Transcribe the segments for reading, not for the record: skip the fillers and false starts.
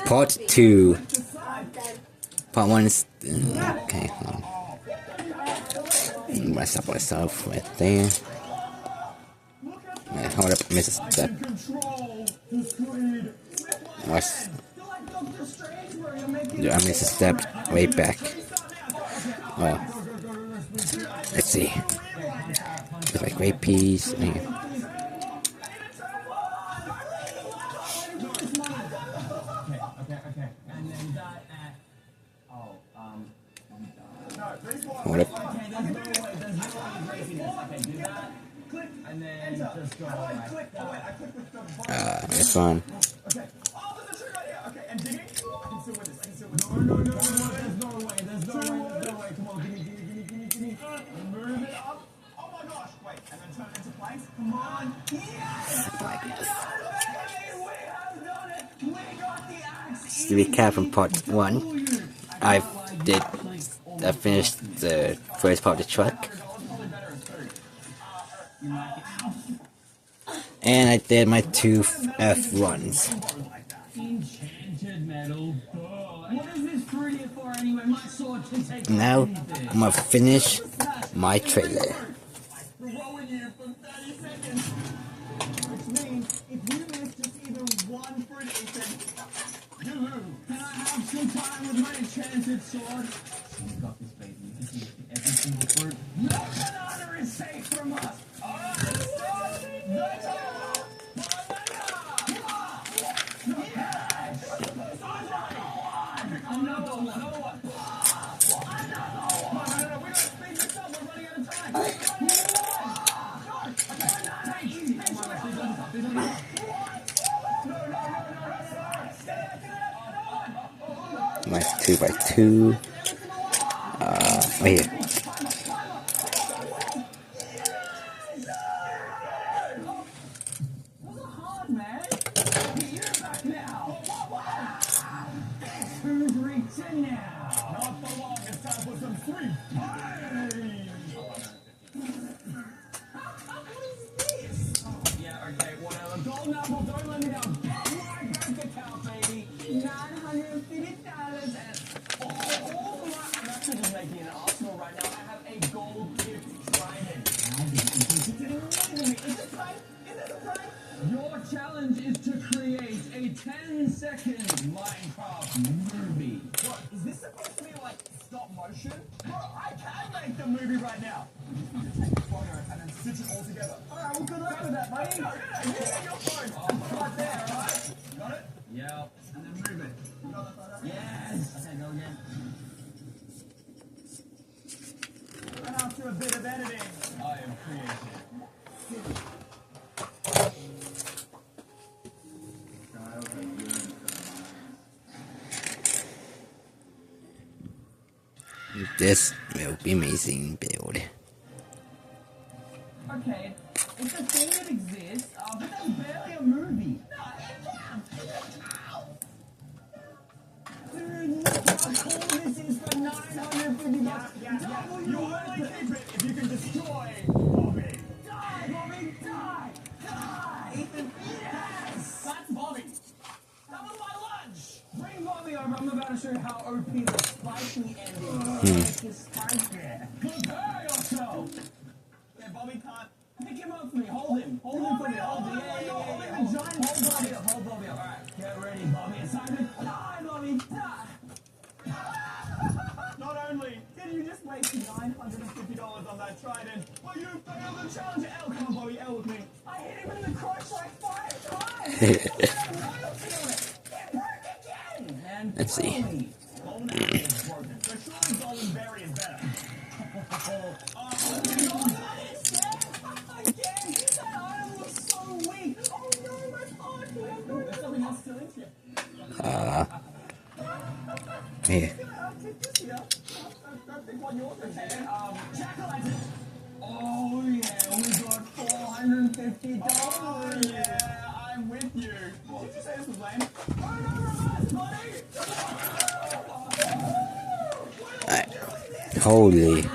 Part 2. Part 1 is... okay, hold on. I'm gonna stop myself right there. Hold up, I missed a step. What's... I missed a step way back. Well, let's see. It's like great piece. Hold up. It's fun. To recap from part 1, I finished the first part of the truck, and I did my 2 F runs. Now I'm gonna finish my trailer. Nice 2x2. Right here. Your challenge is to create a 10-second Minecraft movie. What, is this supposed to be like stop motion? Bro, I can make the movie right now. We just need to take the photo and then stitch it all together. Alright, well good luck with that, buddy. No, you get your phone. Right there, alright? Got it? Yep. And then move it. You got the photo? Yes! Okay, go again. And after a bit of editing, I am creative. This will be amazing build. Okay, it's a thing that exists, but that's barely a movie. No, it can't. Dude, look how cool this is for $950. Yeah. You only keep it if you can destroy Bobby. Die, Bobby, die! Ethan, yes! That's Bobby. That was my lunch. Bring Bobby over. I'm about to show you how OP the spicy ending is. Prepare yourself. Yeah, Bobby can't. Pick him up for me. Hold him. Hold him for me. Hold him. Yeah. Hold Bobby up. Hold Bobby up. All right. Get ready, Bobby. It's time to die, Bobby. Die. Not only did you just waste $950 on that trident, but you failed the challenge. L, come on, Bobby. L with me. I hit him in the crotch like 5 times. Let's see. Golden apple is broken, so surely golden berry is better. Again, that item looks so weak. Oh no, my heart. There's something else still in here. Here. Oh yeah, we got $450. Oh yeah, I'm with you. Did you say this was lame? Holy.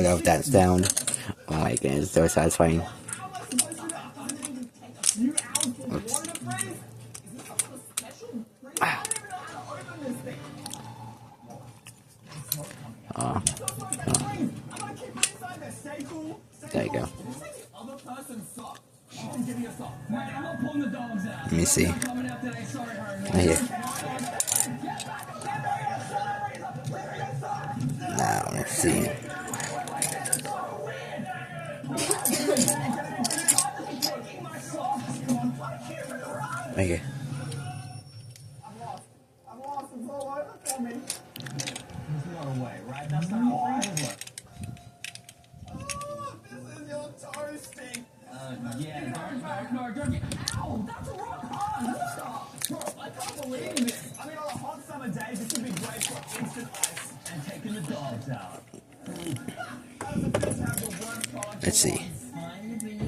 love that sound. Oh my goodness, so satisfying. Oops. Oh. There you go. Let me see. Right here. Now let's see. Right here. I'm lost. It's all over for me. There's not a way, right? That's not how things work. Oh, this is your toasting. Yeah, don't get. Ow! That's rock hard! Stop! Bro, I can't believe this. I mean, on a hot summer day, this would be great for instant ice and taking the dogs out. How does it feel to have the worst product? Let's see.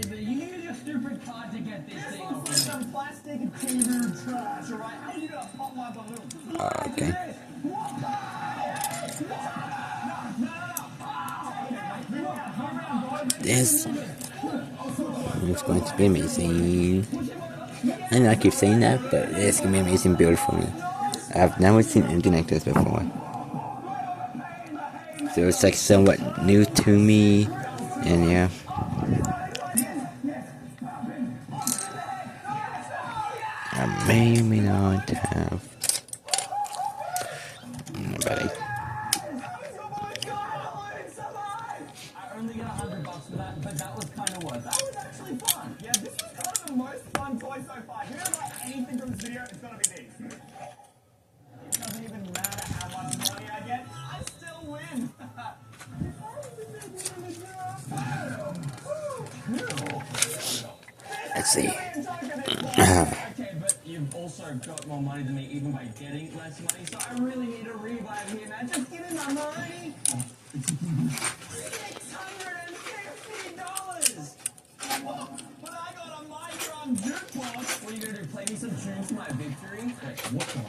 You use your stupid card to get this thing off. This some plastic and kangaroo trash, alright? How are you gonna pop my balloon? Okay. This is going to be amazing. I know I keep saying that, but it's going to be an amazing build for me. I've never seen anything like this before. So it's like somewhat new to me, and yeah. I may or may not have. But I only got $100 for that, but that was kind of worth. That was actually fun. Yeah, this was kind of the most fun toy so far. If you don't like anything from this video, it's gonna be these. It doesn't even matter how much money I get, I still win. let's see. Okay, but you've also got more money than me even by getting less money, so I really need a revive here, man. Just give me my money. $650. But I got a Minecraft jukebox. What are you gonna do? Play me some tunes for my victory? Wait, what the?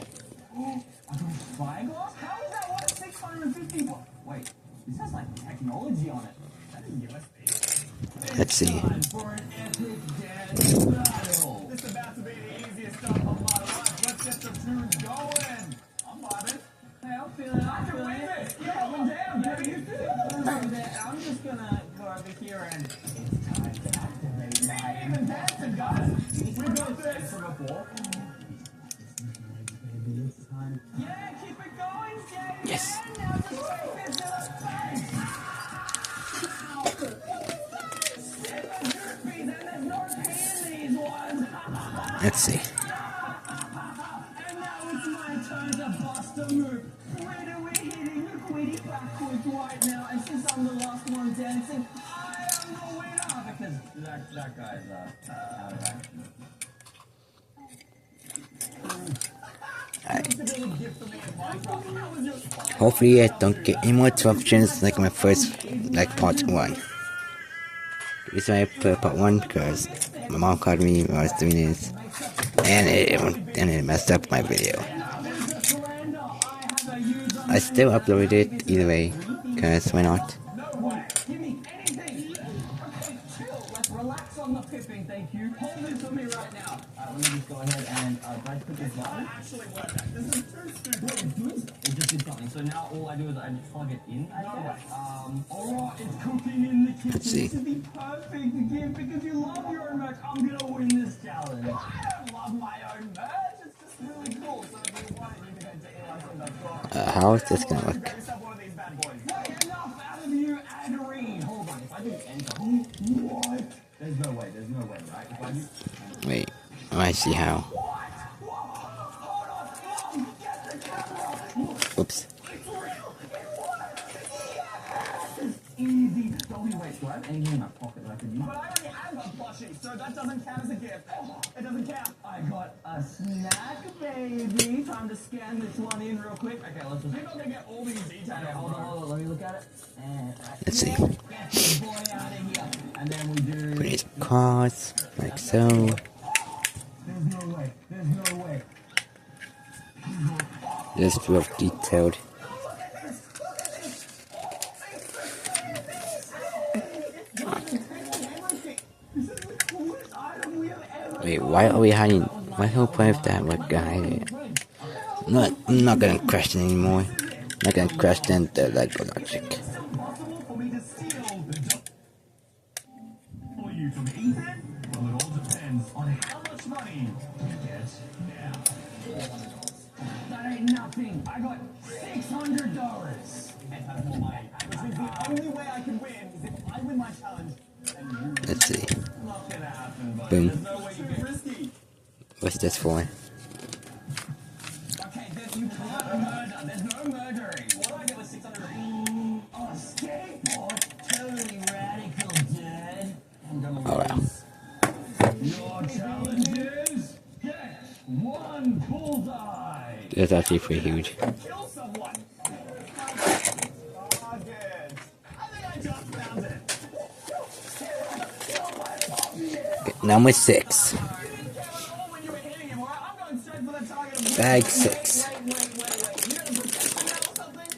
I got a spyglass? How is that worth 650? Wait, this has like technology on it. Is that a USB? Let's see. For an epic dance battle. This is about to be the easiest stuff of my life. Let's get some tunes going. I'm vibing. Hey, I'm feeling it. I can win this. Yeah, up and down, baby. I'm just gonna go over here and it's time to activate my even dancing, guys. We got this from before. Yeah, keep it going, Jay. Yes. Now just take this to the face. Let's see. And now it's my turn to bust a move. Where we're hitting the quitty backwards right now. And since I'm the last one dancing, I am the winner. Because that guy's out of action. Hopefully I don't get any more interruptions like my first part 1. This is why I put part 1 because my mom called me when I was doing this and it messed up my video. I still uploaded it either way because why not? Relax on the pipping, thank you. Hold this for me right now. Let me just go ahead and try to put this button. Actually worked. This is too stupid. It just did something. So now all I do is I just plug it in. Alright, it's cooking in the kitchen. Let's see. This would be perfect again because you love your own merch. I'm gonna win this challenge. I don't love my own merch. It's just really cool. So if you want it, you can head to AirLife.com. How is this gonna work? Grab yourself one of these bad boys. Wait, enough out of you, Adderine. Hold on, if I do enter. What? There's no way, right? If I do... Wait, I see how. Oops. Easy. Don't be wait, do I have anything in my pocket that I can use? But I already have a plushie, so that doesn't count as a gift. It doesn't count. I got a snack, baby. Time to scan this one in real quick. Okay, let's just... You're not gonna get all these details. Okay, hold on. Let me look at it. And Let's see. get this boy out of here. And then we do... Put these cards like so. There's no way. This is real detailed. Why are we hiding? What's the point of that? What guy? I'm not gonna question anymore. I'm not gonna question the Lego logic. Possible for me to steal the you from Ethan? Well, it all depends on how much money you get now. That ain't nothing. I got $600. And have more money. Which means the only way I can win is if I win my challenge and you. Let's see. Not gonna happen, but Boom. there's no way you get risky. What's this for? Okay, then you can't murder. There's no murdering. What do I get with 600? Oh, a skateboard? Totally radical, Dad. I'm gonna Oh wow. Your challenge is get one bullseye. That's actually pretty huge. Kill someone. Oh, good. I think I just found it. Number 6. When you were hitting him, alright? I'm going straight for the target. Bag 6. Wait. You gonna protect me now or something?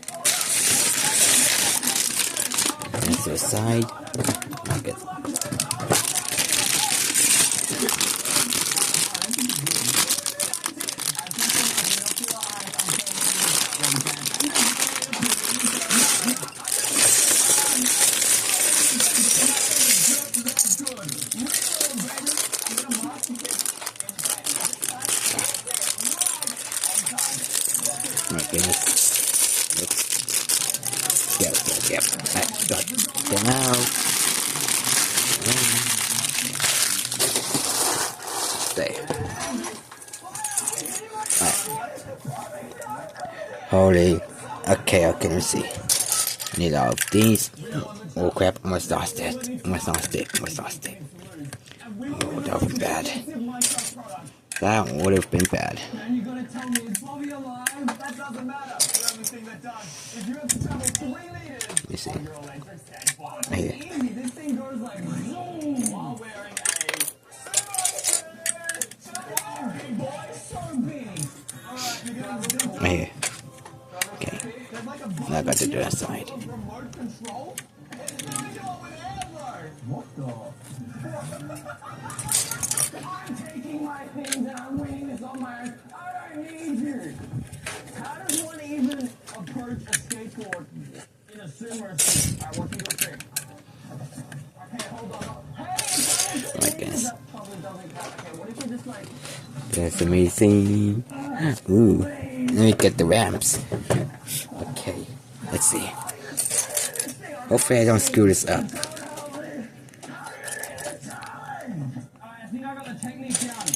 That's to the side. Not good. My goodness. Yep. I got them out. Stay. Alright. Holy. Okay, let me see. Need all of these. Oh crap, almost lost it. Almost lost it. Oh, that would be bad. That would have been bad. And you're gonna tell me is Bobby alive? That doesn't matter. The only thing that does is you have to travel 3 meters. Let me see. On your electric skateboard. Right here. Easy. This thing goes like zoom while wearing a big boy, so big. Alright, you're gonna do Right here. Okay. there's like a Now I got to do that side. remote control. It's really going with air though. What the? I'm taking my things and I'm winning this on my own. I don't need you. How does one even approach a skateboard in a sumo suit? Alright, what can you do? Okay, hold on. Hey, My goodness. that probably doesn't count. Okay, what if you just like That's amazing. Ooh. Let me get the ramps. Okay. Let's see. Hopefully I don't screw this up. Alright, I think I got the technique down.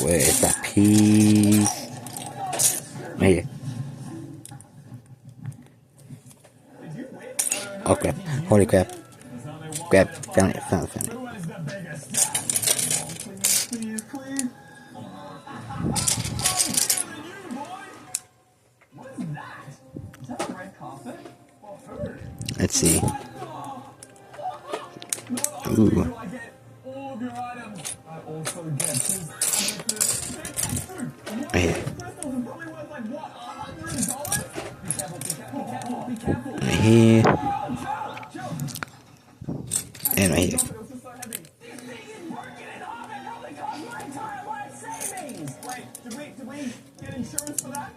Where is that piece? Right here. Oh crap. Holy crap. Grab. Found it. Found it. Who is the biggest? Please. What is that? Is that a red carpet? Or who? Let's see. Not Ooh. only do I get all of your items, I also get this Right here. crystals are probably worth like what, $100? Be careful. Right here. And right here. It was just so heavy. This thing is broken in half. It probably cost my entire life savings. Wait, did we get insurance for that?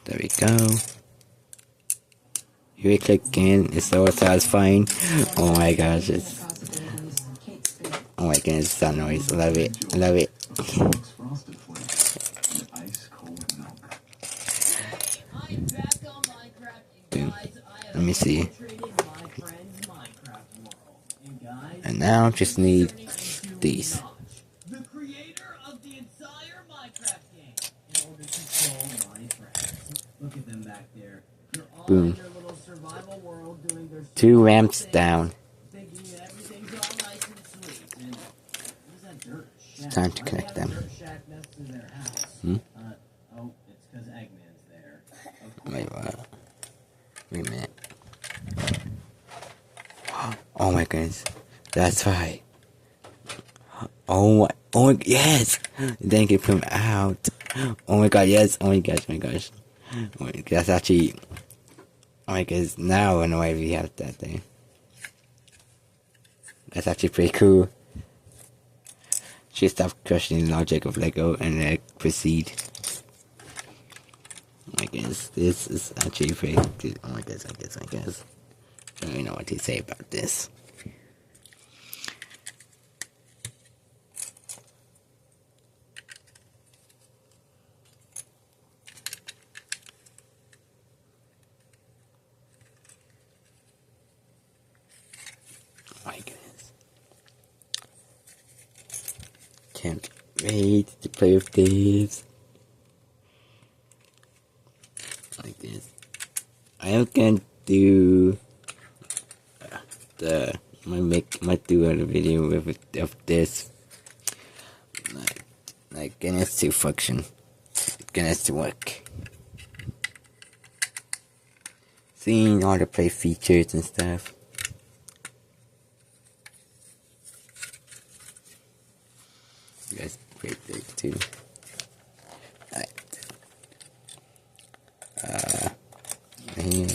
There we go. Here we click again. It's so satisfying. Oh my gosh. Oh my goodness. That noise. Love it. Love it. Frosted flakes with ice cold milk. I'm back on Minecraft, you Boom. guys. I have Let me see. infiltrated my friend's Minecraft world. And guys, And now just need these. the creator of the entire Minecraft game, in order to control my friends. Look at them back there. They're all Boom. in their little survival world doing their 2 ramps down. thinking that everything's all nice and sweet. And what is that dirt shack? Time to Why do they connect have them. a dirt shack next to their house? Oh, it's because Eggman's there. Of course. Wait, what? Wait a minute. Oh my goodness. That's right. Oh my, yes! Then you put him out. Oh my god, yes. Oh my gosh. Oh my gosh. That's actually I guess now I know why we have that thing. That's actually pretty cool. She stopped questioning the logic of Lego and proceed. I guess this is actually pretty good. I guess. I don't even know what to say about this. My goodness. Can't wait to play with this. Like this. I am gonna do might do a video of this. Like getting it to function. Getting it to work. Seeing all the play features and stuff. You guys great there too. Alright. Here.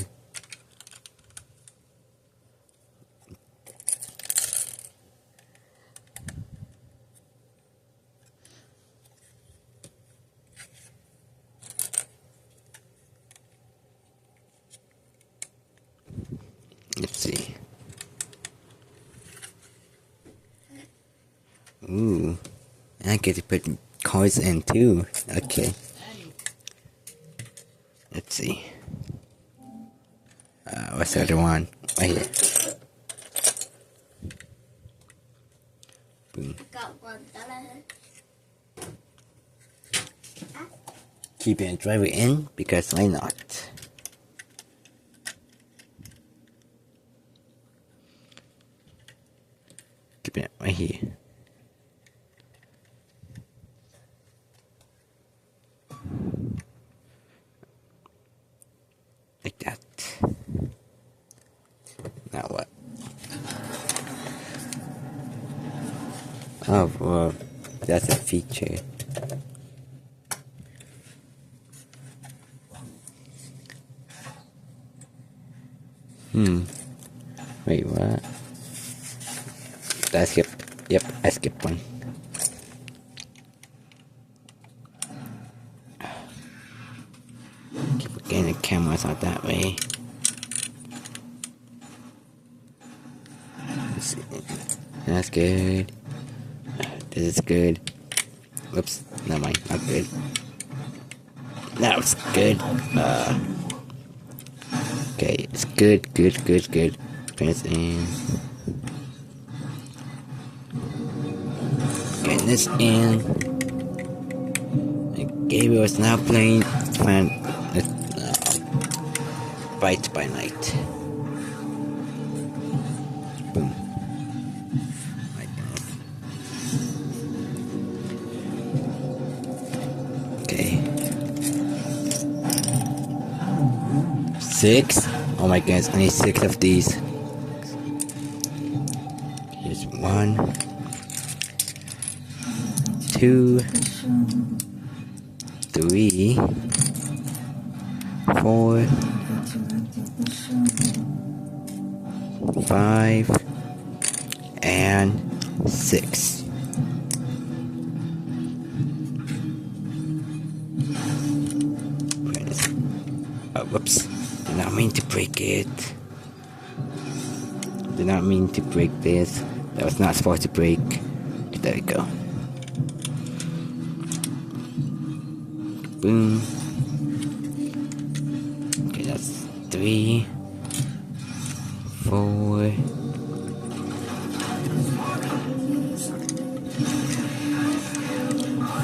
Let's see. Ooh. And I get to put cards in too. Okay. Let's see. What's the other one? Right here. Boom. Keeping a driver in because why not? Keeping it right here. Like that. Now what? Oh, well, that's a feature. Wait, what? I skipped. Yep, I skipped one. Keep getting the cameras out that way. Let's see. That's good. This is good. Whoops, never mind, not good. That was good. Okay, it's good. Press in. Getting this in. And Gabriel is now playing Bytes by Night. Boom. Like that. Okay. 6. Oh my goodness, I need 6 of these. Here's 1, 2, 3, 4, 5, and 6. Whoops. Did not mean to break it. Did not mean to break this. That was not supposed to break. There we go. Boom. Okay, that's 3, 4,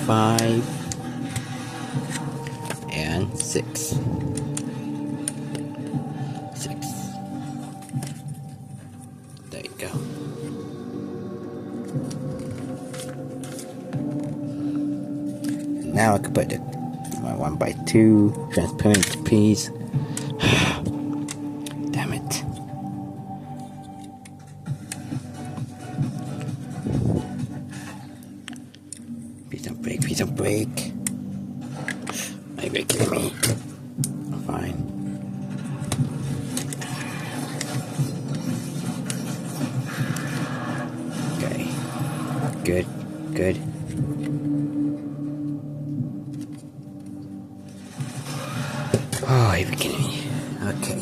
5, and 6. 6. There you go. Now I can put my 1x2 transparent piece. Damn it. Piece of break. Are you kidding me? Fine. Good, good. Oh, you're kidding me. Okay.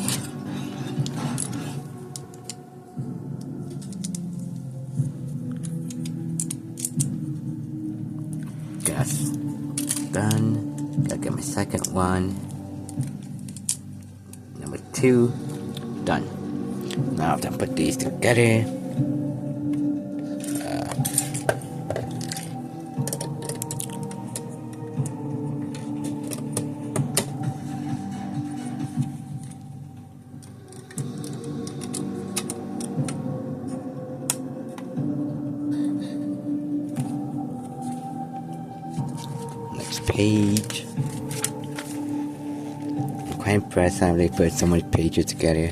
That's done. Gotta get my second one. Number 2. Done. Now I have to put these together. Next page. I'm quite impressed how they put so many pages together.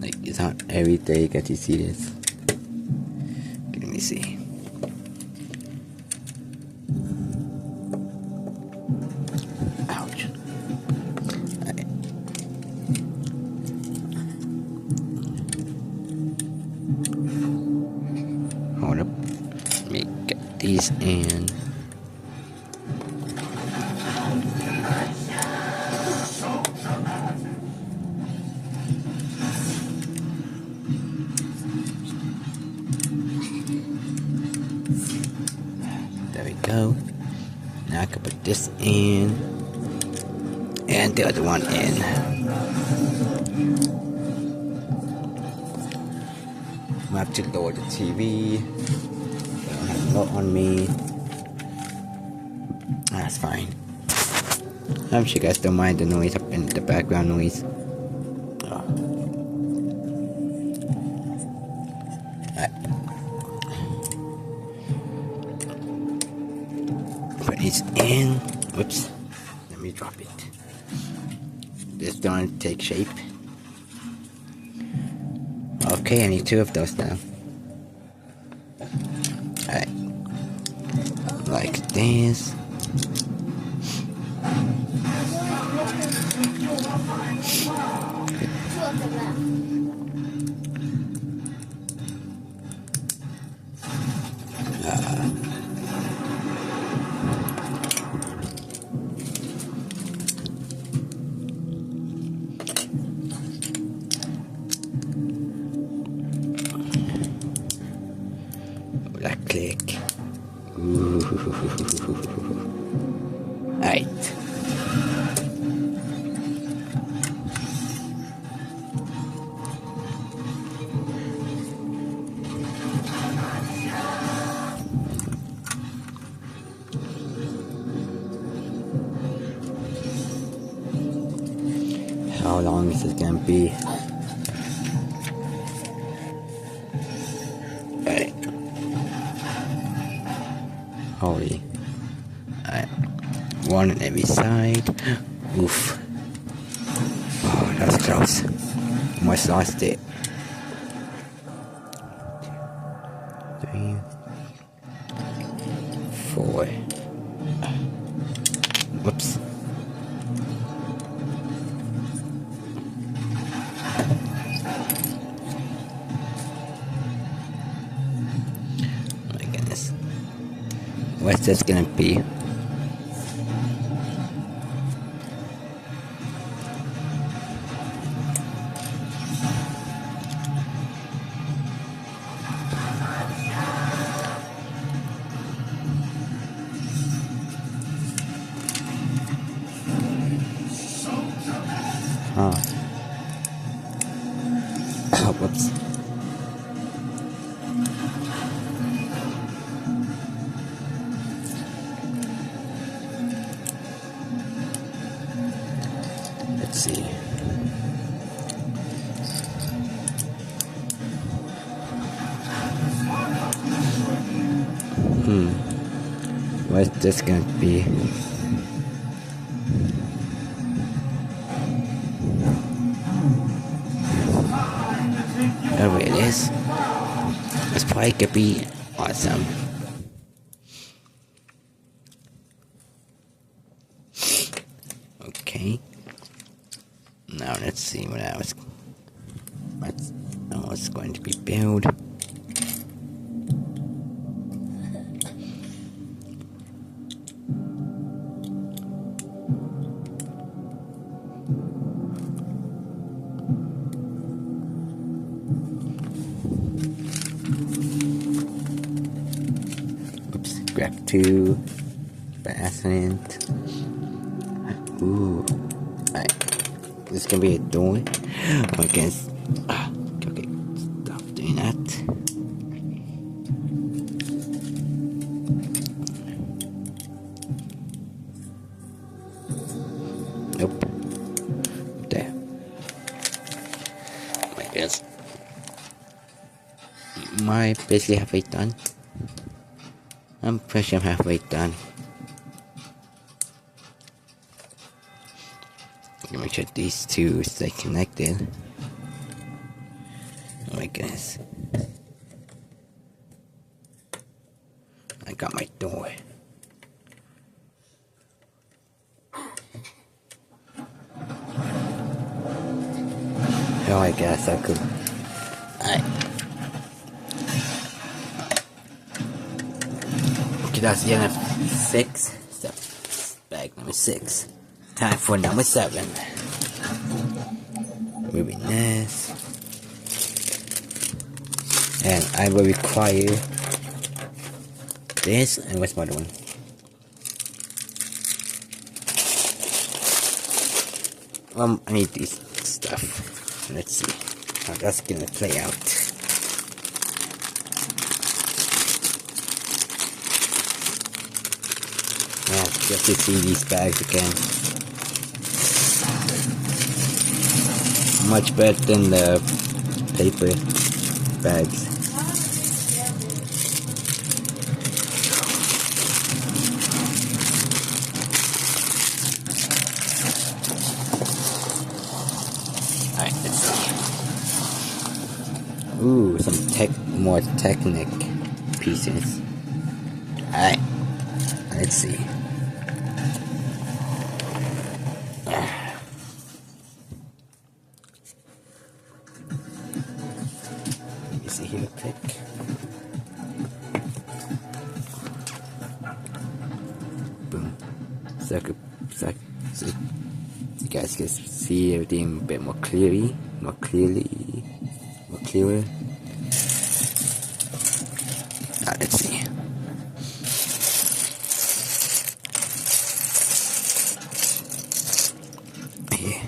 Like, it's not every day you get to see this. Let me see. Ouch. Alright. Hold up. Let me get these in. There we go. Now I can put this in. And the other one in. I have to lower the TV. I don't have a lot on me. That's fine. I'm sure you guys don't mind the noise up in the background noise. Put these in. Whoops. Let me drop it. This don't take shape. Okay, I need 2 of those now. Alright. Like this. Right click. Alright. How long is this gonna be? Alright. Holy. Alright. 1 on every side. Oof. Oh, that was close. Almost lost it. 3, 4. Whoops. What's this gonna be? Huh. Whoops. Let's see. What's this gonna be? Oh, it is. This probably could be awesome. Okay. Now let's see what I was going to be built. Oops, grab 2 by accident. Ooh, alright, this is gonna be a door. Oh my goodness. Okay, stop doing that. Nope. There. Oh my goodness. Am I basically halfway done? I'm pretty sure I'm halfway done. Make sure these two stay connected. Oh my goodness. I got my door. Oh, I guess I could. Alright. Okay, that's the end of 6. So, bag number 6. Time for number 7. Moving this. And I will require this. And what's my other one? I need these stuff. Let's see how that's gonna play out. Yeah, just to see these bags again. Much better than the paper bags. Alright, let's see. Ooh, some more Technic pieces. Alright, let's see. Let me see here quick. Boom. So you guys can see everything a bit more clearly. More clearer. Let's see. Here.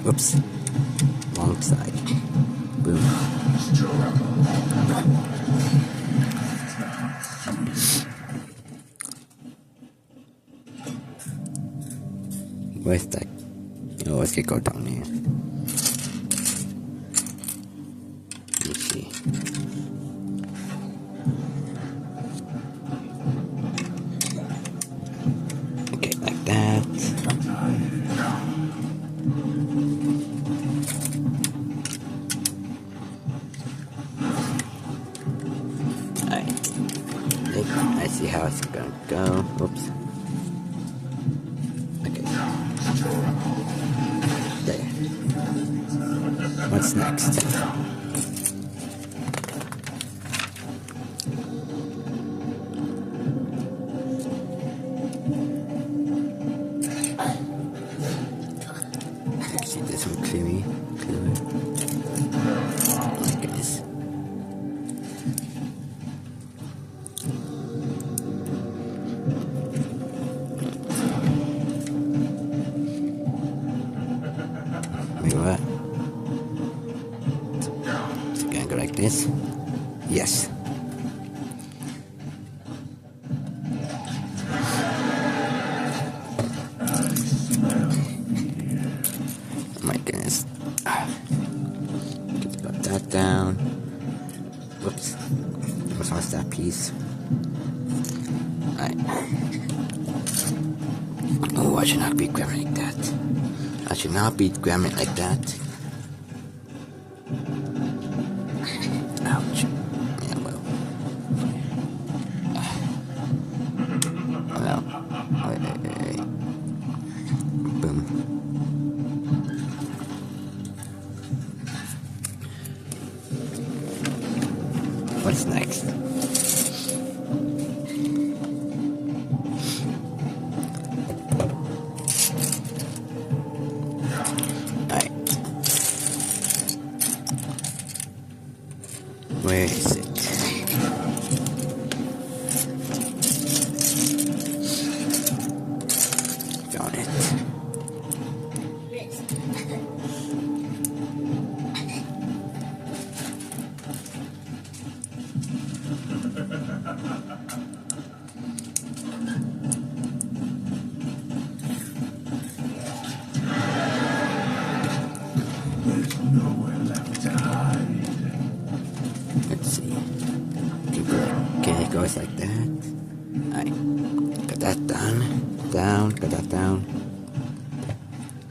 Whoops. Wrong side. Boom. Where's that? Oh, let's go down here. Let's see. Okay, like that. I see how it's gonna go. Whoops. Okay. There. What's next? See this one clearly. Oh my goodness. Wait, what? Is it gonna go like this? Yes. Oh my goodness. Just got that down. Whoops. Almost lost that piece. Alright. Oh, I should not be grabbing like that. I should not be grabbing it like that. Ouch. Yeah, well. Well. Wait. Boom. What's next? Alright. Where is it? Found it. There's nowhere left to hide. Let's see. Okay, it goes like that. Alright. Got that done. Down, got that down.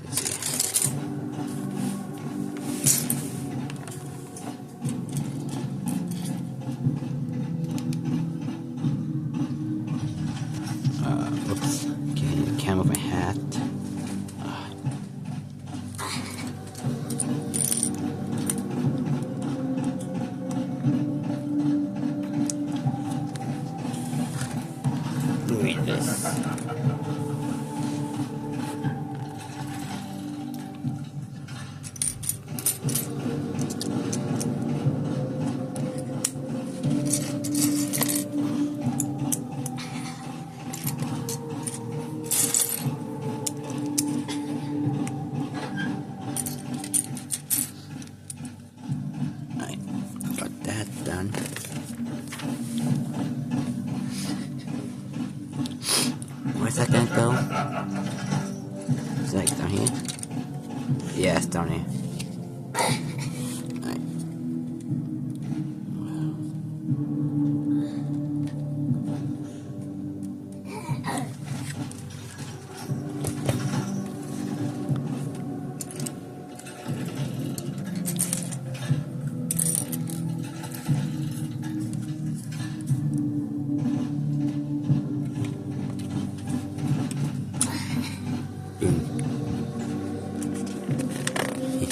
Let's see. Oops. Okay, can't move my hat. Look at this. Alright, got that done. Where's that gonna go? Is that down here? Yeah, it's down here. Alright.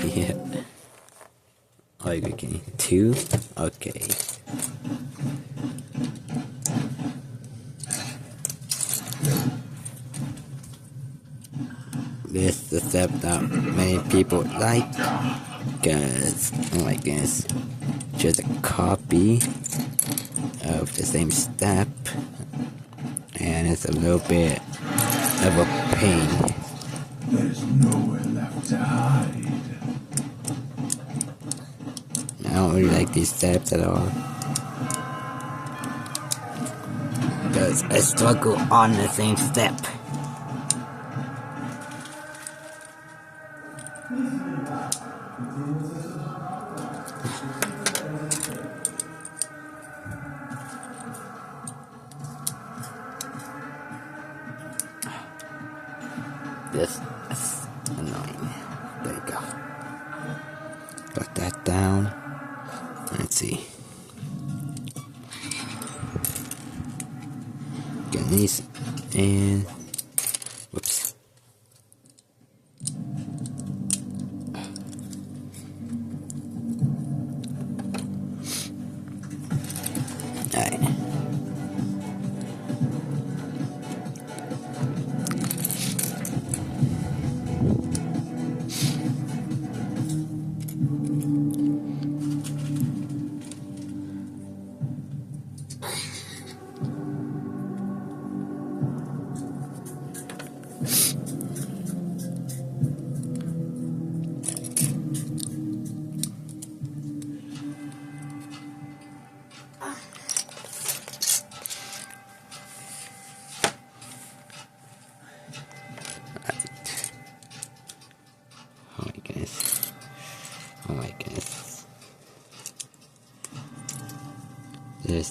Yeah. Oh, you're getting 2? Okay. This is the step that many people like, because, oh my goodness, just a copy of the same step, and it's a little bit of a pain. There's nowhere left to hide. I don't really like these steps at all, because I struggle on the same step. This is annoying. There you go. Got that down. Let's see. Get these and whoops. Alright. Oh my goodness. This